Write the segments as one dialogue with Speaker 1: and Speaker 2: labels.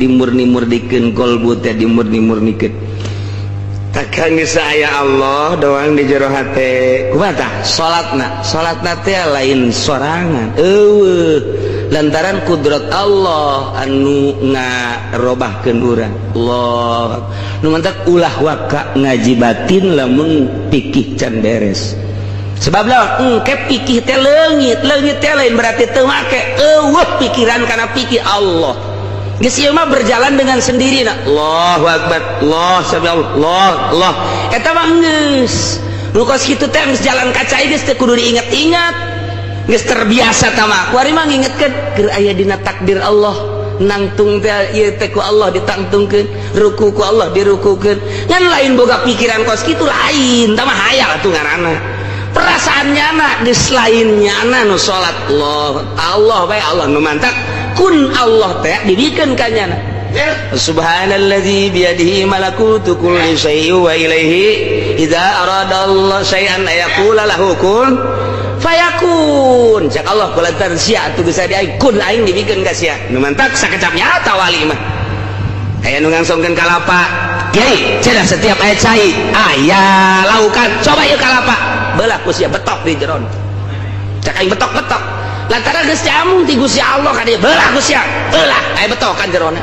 Speaker 1: dimurni-murnikan kolbu teh dimurni-murnikeun takkan saya Allah doang di jero hate kumaha tah salatna teh lain sorangan lantaran kudrat Allah anu ngarobahkeun urang Allah nu mantak ulah waka ngaji batin lamun pikih can beres sebab lawan engke pikih teh leungit teh lain berarti teu make eueuh pikiran kana pikir Allah geus ieu mah berjalan dengan sendiri. Allahu akbar, Allah Allah eta mah geus nu kos kitu teh geus jalan ka cai geus teu kudu diinget-inget geus terbiasa tah mah kuari mah ngingetkeun keur aya dina takdir Allah nangtung teh ieu teh ku Allah ditangtungkeun ruku ku Allah dirukukeun ngan lain boga pikiran kos kitu lain tah mah hayal atuh ngaranna perasaannya anak geus lain nyana nu salat Allah bae Allah nu mantak kun Allah teh dibikeun ka nyana subhanallazi biyadihi malakutu kulli syai'in wa ilaihi idza arada Allah syai'an ayaqula lahu kun fayakun cak Allah kulantar sia atuh geus adi aing kun aing dibikeun ka sia nu mantak sakecap nyata wali mah aya nu ngangsongkeun kalapa kiai cenah setiap aya cai aya laukan coba ieu kalapa beulah ku sia betok di jeron cak aing betok-betok lantaran geus camung ti Gusti Allah ka dieu beulah ku sia beulah aya betokan jerona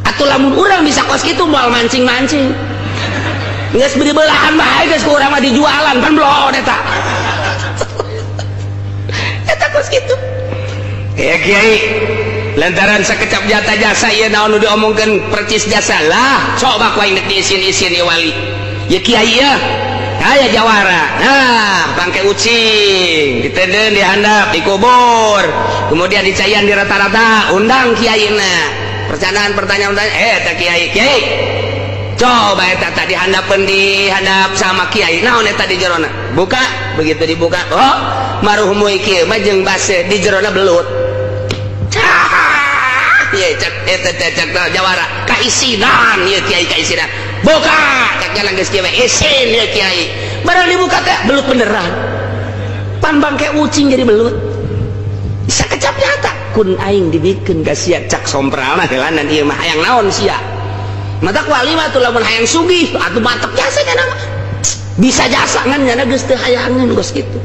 Speaker 1: atuh lamun urang bisa kos kitu moal mancing-mancing geus beri belahan bae geus ku urang mah dijualan pan blon eta eta kos kitu ya kiai lantaran sakecap jata jasa ieu naon nu diomongkeun percis jasa lah coba ku aing diisin-isin ieu wali ya kiai ya aya jawara nah bangke ucing ditedeun dihandap dikubur kemudian dicayan di rata-rata undang kiaina pertanyaan tak kiai coba eta tadi dihandap sama kiai naon eta di jerona buka begitu dibuka oh maruhmu ieu mah jeung base di jerona belut ieu cek eta cek jawara kaisinan ieu kiai kaisinan buka cek jalan geus kieu isin ieu kiai barang dibuka teh belut beneran pan bangke ucing jadi belut bisa kecap nyata kun aing dibikeun ka sia cak sompralna helanan ieu mah hayang naon sia mata wali mah tuh lamun hayang sugih atuh mantep jasa nya nama bisa jasa ngan nya geus teu hayangan geus kitu